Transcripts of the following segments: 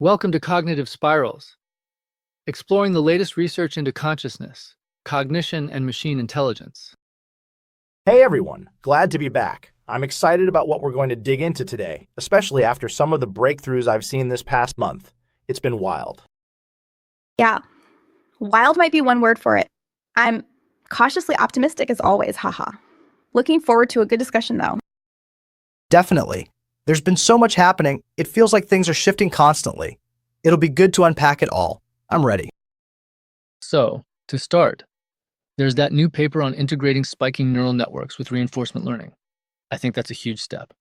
Welcome to Cognitive Spirals, exploring the latest research into consciousness, cognition, and machine intelligence. Hey everyone, glad to be back. I'm excited about what we're going to dig into today, especially after some of the breakthroughs I've seen this past month. It's been wild. Yeah, wild might be one word for it. I'm cautiously optimistic as always, haha. Looking forward to a good discussion though. Definitely. There's been so much happening, it feels like things are shifting constantly. It'll be good to unpack it all. I'm ready. So, to start, there's that new paper on integrating spiking neural networks with reinforcement learning. I think that's a huge step.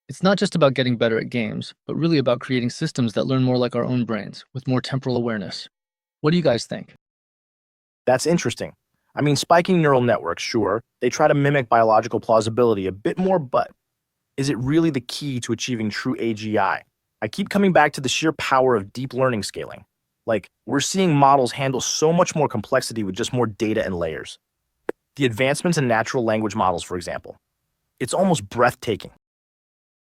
It's not just about getting better at games, but really about creating systems that learn more like our own brains, with more temporal awareness. What do you guys think? That's interesting. I mean, spiking neural networks, sure, they try to mimic biological plausibility a bit more, but is it really the key to achieving true AGI? I keep coming back to the sheer power of deep learning scaling. Like, we're seeing models handle so much more complexity with just more data and layers. The advancements in natural language models, for example. It's almost breathtaking.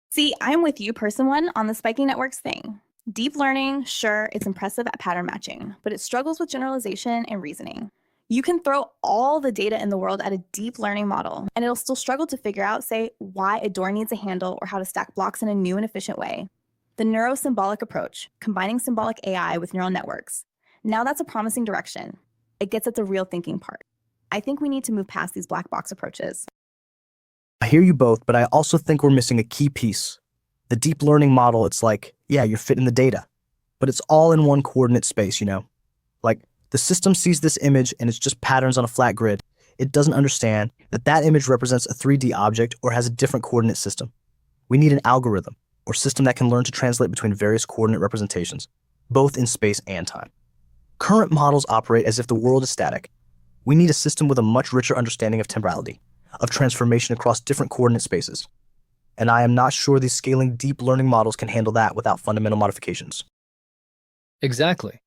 See, I'm with you, person one, on the spiking networks thing. Deep learning, sure, it's impressive at pattern matching, but it struggles with generalization and reasoning. You can throw all the data in the world at a deep learning model, and it'll still struggle to figure out, say, why a door needs a handle or how to stack blocks in a new and efficient way. The neurosymbolic approach, combining symbolic AI with neural networks. Now that's a promising direction. It gets at the real thinking part. I think we need to move past these black box approaches. I hear you both, but I also think we're missing a key piece. The deep learning model, it's like, yeah, you're fitting the data, but it's all in one coordinate space, Like, the system sees this image and it's just patterns on a flat grid. It doesn't understand that that image represents a 3D object or has a different coordinate system. We need an algorithm or system that can learn to translate between various coordinate representations, both in space and time. Current models operate as if the world is static. We need a system with a much richer understanding of temporality, of transformation across different coordinate spaces. And I am not sure these scaling deep learning models can handle that without fundamental modifications. Exactly.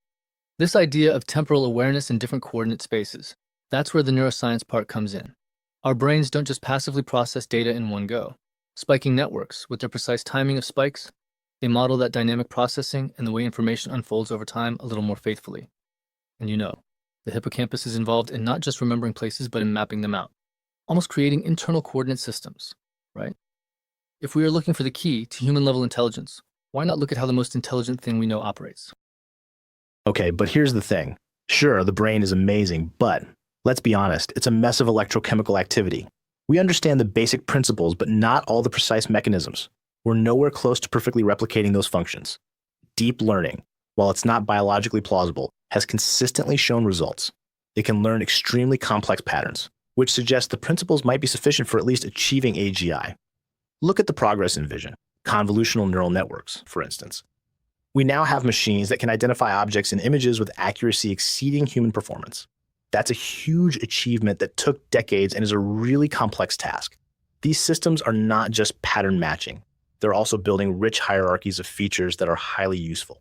This idea of temporal awareness in different coordinate spaces, that's where the neuroscience part comes in. Our brains don't just passively process data in one go. Spiking networks, with their precise timing of spikes, they model that dynamic processing and the way information unfolds over time a little more faithfully. And the hippocampus is involved in not just remembering places, but in mapping them out, almost creating internal coordinate systems, right? If we are looking for the key to human-level intelligence, why not look at how the most intelligent thing we know operates? Okay, but here's the thing. Sure, the brain is amazing, but let's be honest, it's a mess of electrochemical activity. We understand the basic principles, but not all the precise mechanisms. We're nowhere close to perfectly replicating those functions. Deep learning, while it's not biologically plausible, has consistently shown results. It can learn extremely complex patterns, which suggests the principles might be sufficient for at least achieving AGI. Look at the progress in vision, convolutional neural networks, for instance. We now have machines that can identify objects and images with accuracy exceeding human performance. That's a huge achievement that took decades and is a really complex task. These systems are not just pattern matching. They're also building rich hierarchies of features that are highly useful.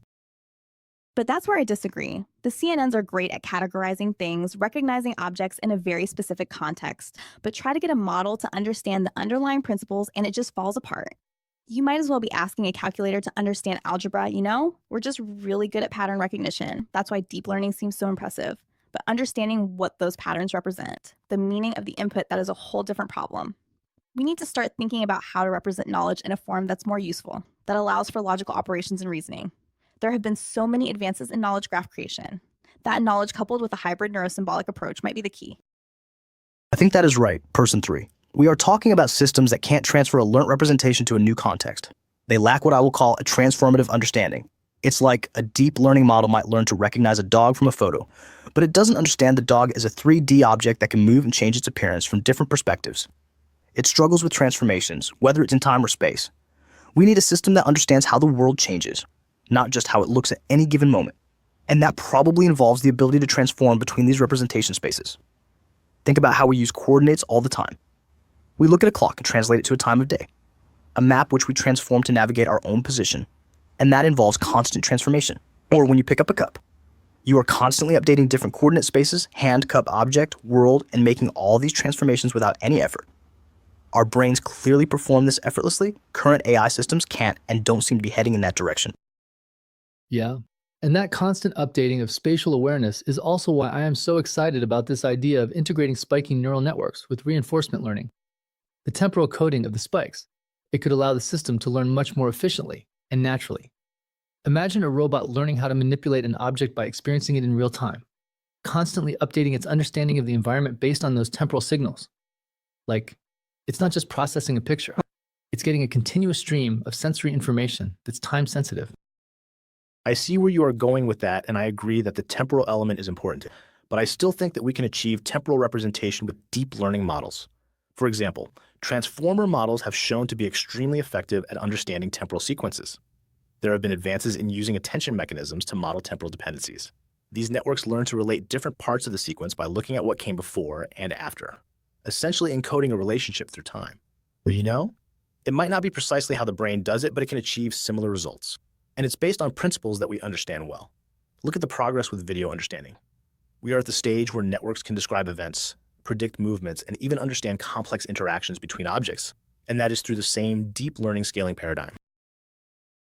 But that's where I disagree. The CNNs are great at categorizing things, recognizing objects in a very specific context, but try to get a model to understand the underlying principles and it just falls apart. You might as well be asking a calculator to understand algebra, We're just really good at pattern recognition. That's why deep learning seems so impressive. But understanding what those patterns represent, the meaning of the input, that is a whole different problem. We need to start thinking about how to represent knowledge in a form that's more useful, that allows for logical operations and reasoning. There have been so many advances in knowledge graph creation. That knowledge coupled with a hybrid neurosymbolic approach might be the key. I think that is right, person 3. We are talking about systems that can't transfer a learned representation to a new context. They lack what I will call a transformative understanding. It's like a deep learning model might learn to recognize a dog from a photo, but it doesn't understand the dog as a 3D object that can move and change its appearance from different perspectives. It struggles with transformations, whether it's in time or space. We need a system that understands how the world changes, not just how it looks at any given moment. And that probably involves the ability to transform between these representation spaces. Think about how we use coordinates all the time. We look at a clock and translate it to a time of day, a map which we transform to navigate our own position, and that involves constant transformation. Or when you pick up a cup, you are constantly updating different coordinate spaces, hand, cup, object, world, and making all these transformations without any effort. Our brains clearly perform this effortlessly. Current AI systems can't and don't seem to be heading in that direction. Yeah. And that constant updating of spatial awareness is also why I am so excited about this idea of integrating spiking neural networks with reinforcement learning. The temporal coding of the spikes, it could allow the system to learn much more efficiently and naturally. Imagine a robot learning how to manipulate an object by experiencing it in real time, constantly updating its understanding of the environment based on those temporal signals. Like, it's not just processing a picture, it's getting a continuous stream of sensory information that's time sensitive. I see where you are going with that, and I agree that the temporal element is important. But I still think that we can achieve temporal representation with deep learning models. For example, transformer models have shown to be extremely effective at understanding temporal sequences. There have been advances in using attention mechanisms to model temporal dependencies. These networks learn to relate different parts of the sequence by looking at what came before and after, essentially encoding a relationship through time. But it might not be precisely how the brain does it, but it can achieve similar results. And it's based on principles that we understand well. Look at the progress with video understanding. We are at the stage where networks can describe events, predict movements, and even understand complex interactions between objects. And that is through the same deep learning scaling paradigm.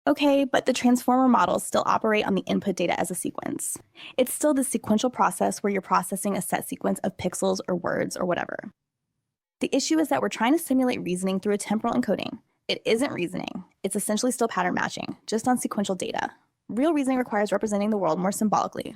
Okay, but the transformer models still operate on the input data as a sequence. It's still the sequential process where you're processing a set sequence of pixels or words or whatever. The issue is that we're trying to simulate reasoning through a temporal encoding. It isn't reasoning. It's essentially still pattern matching, just on sequential data. Real reasoning requires representing the world more symbolically.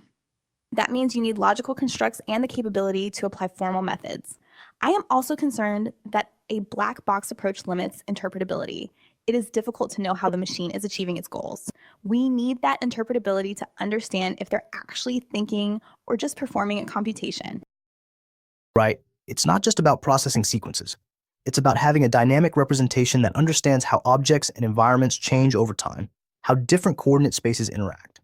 That means you need logical constructs and the capability to apply formal methods. I am also concerned that a black box approach limits interpretability. It is difficult to know how the machine is achieving its goals. We need that interpretability to understand if they're actually thinking or just performing a computation. Right? It's not just about processing sequences. It's about having a dynamic representation that understands how objects and environments change over time, how different coordinate spaces interact.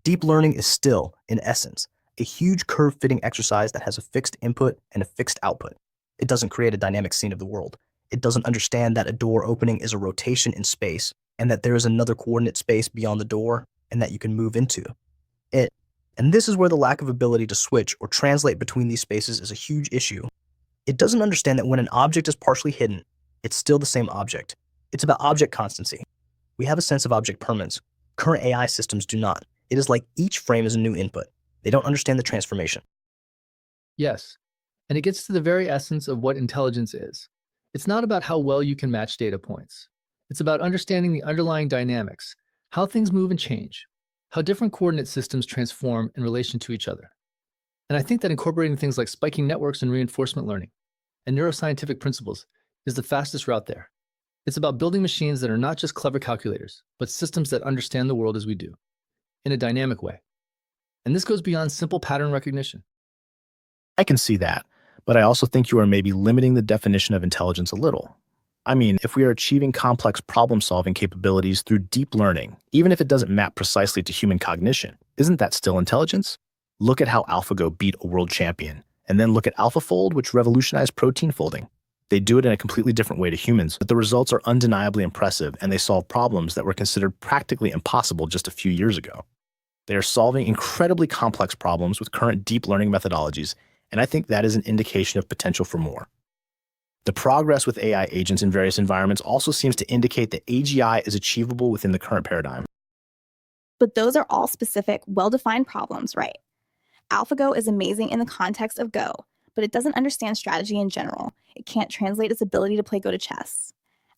Deep learning is still, in essence, a huge curve-fitting exercise that has a fixed input and a fixed output. It doesn't create a dynamic scene of the world. It doesn't understand that a door opening is a rotation in space and that there is another coordinate space beyond the door and that you can move into it. And this is where the lack of ability to switch or translate between these spaces is a huge issue. It doesn't understand that when an object is partially hidden, it's still the same object. It's about object constancy. We have a sense of object permanence. Current AI systems do not. It is like each frame is a new input. They don't understand the transformation. Yes, and it gets to the very essence of what intelligence is. It's not about how well you can match data points. It's about understanding the underlying dynamics, how things move and change, how different coordinate systems transform in relation to each other. And I think that incorporating things like spiking networks and reinforcement learning and neuroscientific principles is the fastest route there. It's about building machines that are not just clever calculators, but systems that understand the world as we do, in a dynamic way. And this goes beyond simple pattern recognition. I can see that, but I also think you are maybe limiting the definition of intelligence a little. I mean, if we are achieving complex problem-solving capabilities through deep learning, even if it doesn't map precisely to human cognition, isn't that still intelligence? Look at how AlphaGo beat a world champion, and then look at AlphaFold, which revolutionized protein folding. They do it in a completely different way to humans, but the results are undeniably impressive, and they solve problems that were considered practically impossible just a few years ago. They are solving incredibly complex problems with current deep learning methodologies, and I think that is an indication of potential for more. The progress with AI agents in various environments also seems to indicate that AGI is achievable within the current paradigm. But those are all specific, well-defined problems, right? AlphaGo is amazing in the context of Go, but it doesn't understand strategy in general. It can't translate its ability to play Go to chess.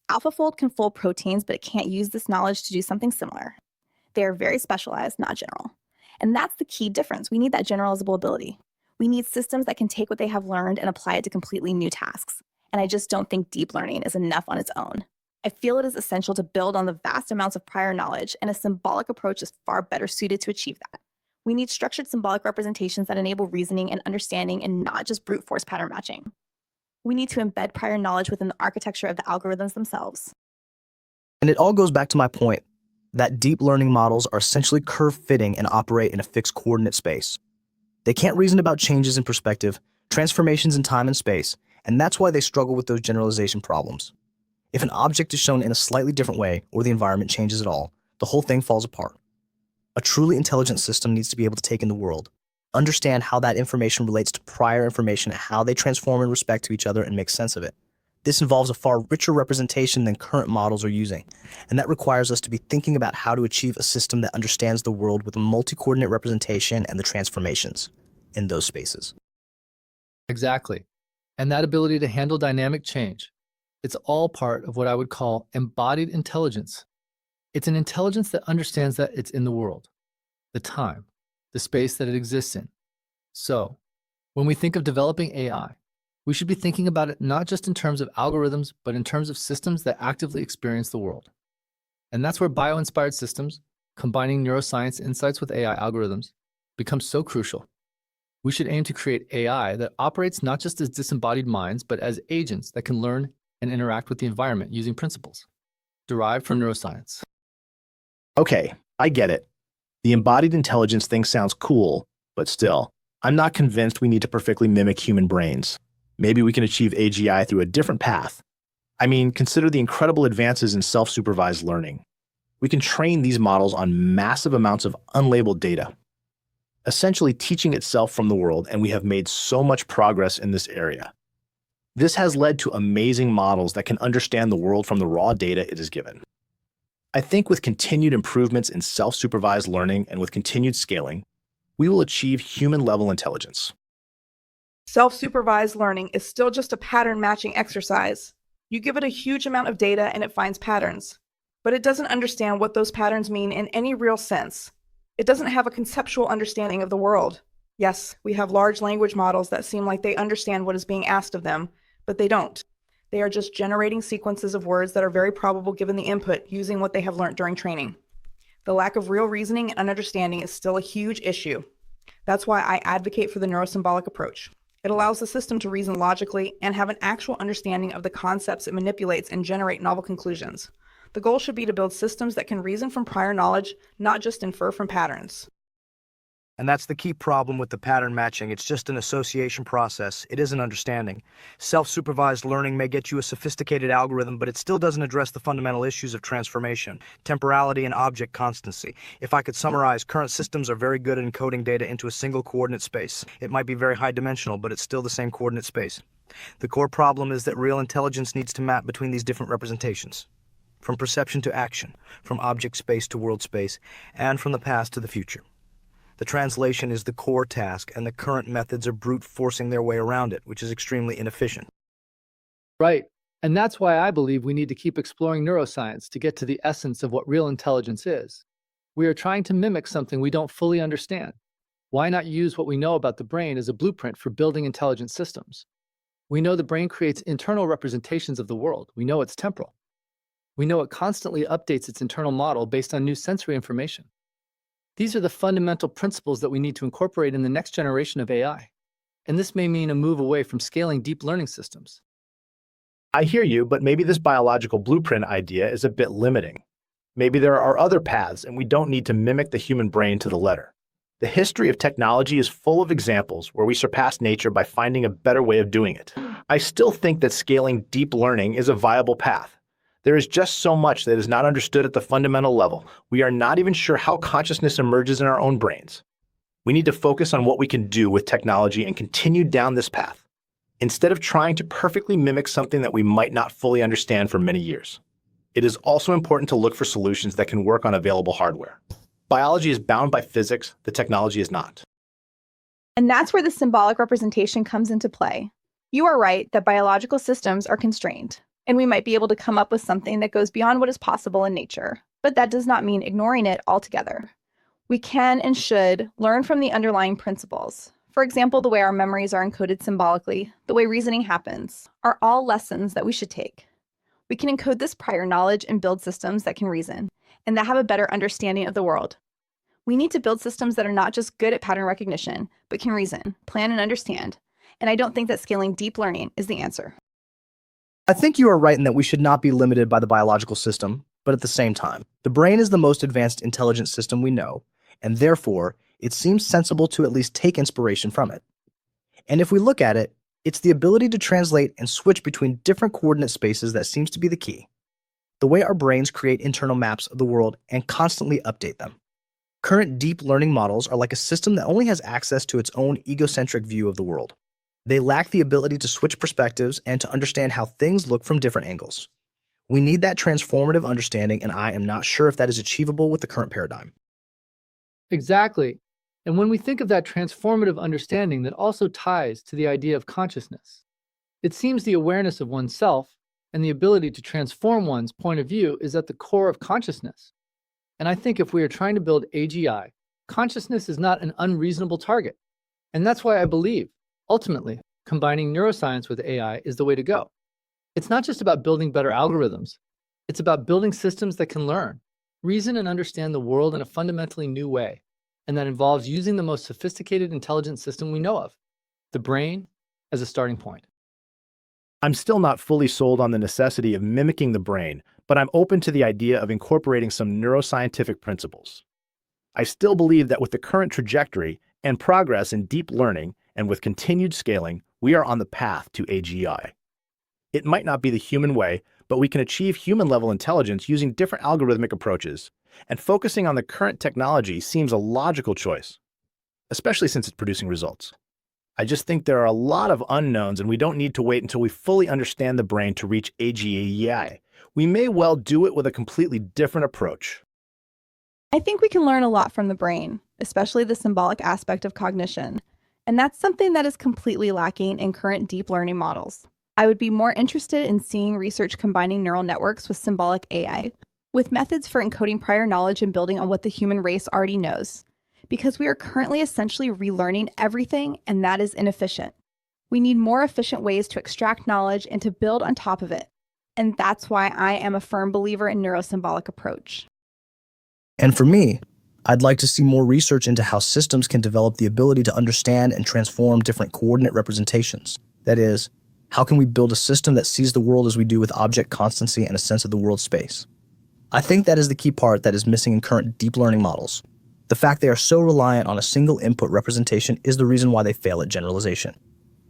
AlphaFold can fold proteins, but it can't use this knowledge to do something similar. They are very specialized, not general. And that's the key difference. We need that generalizable ability. We need systems that can take what they have learned and apply it to completely new tasks. And I just don't think deep learning is enough on its own. I feel it is essential to build on the vast amounts of prior knowledge, and a symbolic approach is far better suited to achieve that. We need structured symbolic representations that enable reasoning and understanding and not just brute force pattern matching. We need to embed prior knowledge within the architecture of the algorithms themselves. And it all goes back to my point that deep learning models are essentially curve-fitting and operate in a fixed coordinate space. They can't reason about changes in perspective, transformations in time and space, and that's why they struggle with those generalization problems. If an object is shown in a slightly different way or the environment changes at all, the whole thing falls apart. A truly intelligent system needs to be able to take in the world, understand how that information relates to prior information and how they transform in respect to each other and make sense of it. This involves a far richer representation than current models are using, and that requires us to be thinking about how to achieve a system that understands the world with a multi-coordinate representation and the transformations in those spaces. Exactly. And that ability to handle dynamic change, it's all part of what I would call embodied intelligence. It's an intelligence that understands that it's in the world, the time, the space that it exists in. So, when we think of developing AI, we should be thinking about it not just in terms of algorithms, but in terms of systems that actively experience the world. And that's where bio-inspired systems, combining neuroscience insights with AI algorithms, becomes so crucial. We should aim to create AI that operates not just as disembodied minds, but as agents that can learn and interact with the environment using principles derived from neuroscience. Okay, I get it. The embodied intelligence thing sounds cool, but still, I'm not convinced we need to perfectly mimic human brains. Maybe we can achieve AGI through a different path. I mean, consider the incredible advances in self-supervised learning. We can train these models on massive amounts of unlabeled data, essentially teaching itself from the world, and we have made so much progress in this area. This has led to amazing models that can understand the world from the raw data it is given. I think with continued improvements in self-supervised learning and with continued scaling, we will achieve human-level intelligence. Self-supervised learning is still just a pattern matching exercise. You give it a huge amount of data and it finds patterns, but it doesn't understand what those patterns mean in any real sense. It doesn't have a conceptual understanding of the world. Yes, we have large language models that seem like they understand what is being asked of them, but they don't. They are just generating sequences of words that are very probable given the input using what they have learned during training. The lack of real reasoning and understanding is still a huge issue. That's why I advocate for the neurosymbolic approach. It allows the system to reason logically and have an actual understanding of the concepts it manipulates and generate novel conclusions. The goal should be to build systems that can reason from prior knowledge, not just infer from patterns. And that's the key problem with the pattern matching. It's just an association process. It isn't understanding. Self-supervised learning may get you a sophisticated algorithm, but it still doesn't address the fundamental issues of transformation, temporality, and object constancy. If I could summarize, current systems are very good at encoding data into a single coordinate space. It might be very high dimensional, but it's still the same coordinate space. The core problem is that real intelligence needs to map between these different representations, from perception to action, from object space to world space, and from the past to the future. The translation is the core task, and the current methods are brute forcing their way around it, which is extremely inefficient. Right. And that's why I believe we need to keep exploring neuroscience to get to the essence of what real intelligence is. We are trying to mimic something we don't fully understand. Why not use what we know about the brain as a blueprint for building intelligent systems? We know the brain creates internal representations of the world. We know it's temporal. We know it constantly updates its internal model based on new sensory information. These are the fundamental principles that we need to incorporate in the next generation of AI. And this may mean a move away from scaling deep learning systems. I hear you, but maybe this biological blueprint idea is a bit limiting. Maybe there are other paths, and we don't need to mimic the human brain to the letter. The history of technology is full of examples where we surpass nature by finding a better way of doing it. I still think that scaling deep learning is a viable path. There is just so much that is not understood at the fundamental level. We are not even sure how consciousness emerges in our own brains. We need to focus on what we can do with technology and continue down this path, instead of trying to perfectly mimic something that we might not fully understand for many years. It is also important to look for solutions that can work on available hardware. Biology is bound by physics, the technology is not. And that's where the symbolic representation comes into play. You are right that biological systems are constrained, and we might be able to come up with something that goes beyond what is possible in nature, but that does not mean ignoring it altogether. We can and should learn from the underlying principles. For example, the way our memories are encoded symbolically, the way reasoning happens, are all lessons that we should take. We can encode this prior knowledge and build systems that can reason, and that have a better understanding of the world. We need to build systems that are not just good at pattern recognition, but can reason, plan, and understand. And I don't think that scaling deep learning is the answer. I think you are right in that we should not be limited by the biological system, but at the same time, the brain is the most advanced intelligent system we know, and therefore, it seems sensible to at least take inspiration from it. And if we look at it, it's the ability to translate and switch between different coordinate spaces that seems to be the key. The way our brains create internal maps of the world and constantly update them. Current deep learning models are like a system that only has access to its own egocentric view of the world. They lack the ability to switch perspectives and to understand how things look from different angles. We need that transformative understanding, and I am not sure if that is achievable with the current paradigm. Exactly. And when we think of that transformative understanding, that also ties to the idea of consciousness. It seems the awareness of oneself and the ability to transform one's point of view is at the core of consciousness. And I think if we are trying to build AGI, consciousness is not an unreasonable target. And that's why I believe, ultimately, combining neuroscience with AI is the way to go. It's not just about building better algorithms. It's about building systems that can learn, reason, and understand the world in a fundamentally new way. And that involves using the most sophisticated intelligence system we know of, the brain, as a starting point. I'm still not fully sold on the necessity of mimicking the brain, but I'm open to the idea of incorporating some neuroscientific principles. I still believe that with the current trajectory and progress in deep learning and with continued scaling, we are on the path to AGI. It might not be the human way, but we can achieve human-level intelligence using different algorithmic approaches, and focusing on the current technology seems a logical choice, especially since it's producing results. I just think there are a lot of unknowns, and we don't need to wait until we fully understand the brain to reach AGI. We may well do it with a completely different approach. I think we can learn a lot from the brain, especially the symbolic aspect of cognition. And that's something that is completely lacking in current deep learning models. I would be more interested in seeing research combining neural networks with symbolic AI, with methods for encoding prior knowledge and building on what the human race already knows. Because we are currently essentially relearning everything, and that is inefficient. We need more efficient ways to extract knowledge and to build on top of it. And that's why I am a firm believer in neurosymbolic approach. And for me, I'd like to see more research into how systems can develop the ability to understand and transform different coordinate representations. That is, how can we build a system that sees the world as we do with object constancy and a sense of the world space? I think that is the key part that is missing in current deep learning models. The fact they are so reliant on a single input representation is the reason why they fail at generalization.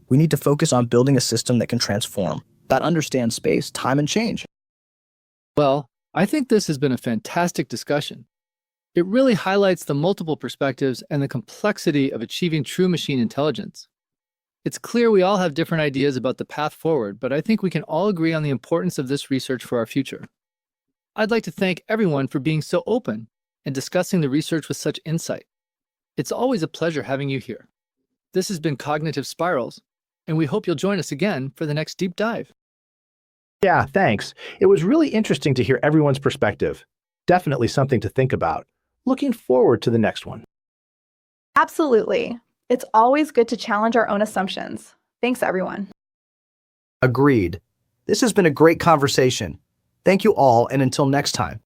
We need to focus on building a system that can transform, that understands space, time, and change. Well, I think this has been a fantastic discussion. It really highlights the multiple perspectives and the complexity of achieving true machine intelligence. It's clear we all have different ideas about the path forward, but I think we can all agree on the importance of this research for our future. I'd like to thank everyone for being so open and discussing the research with such insight. It's always a pleasure having you here. This has been Cognitive Spirals, and we hope you'll join us again for the next deep dive. Yeah, thanks. It was really interesting to hear everyone's perspective. Definitely something to think about. Looking forward to the next one. Absolutely. It's always good to challenge our own assumptions. Thanks, everyone. Agreed. This has been a great conversation. Thank you all, and until next time.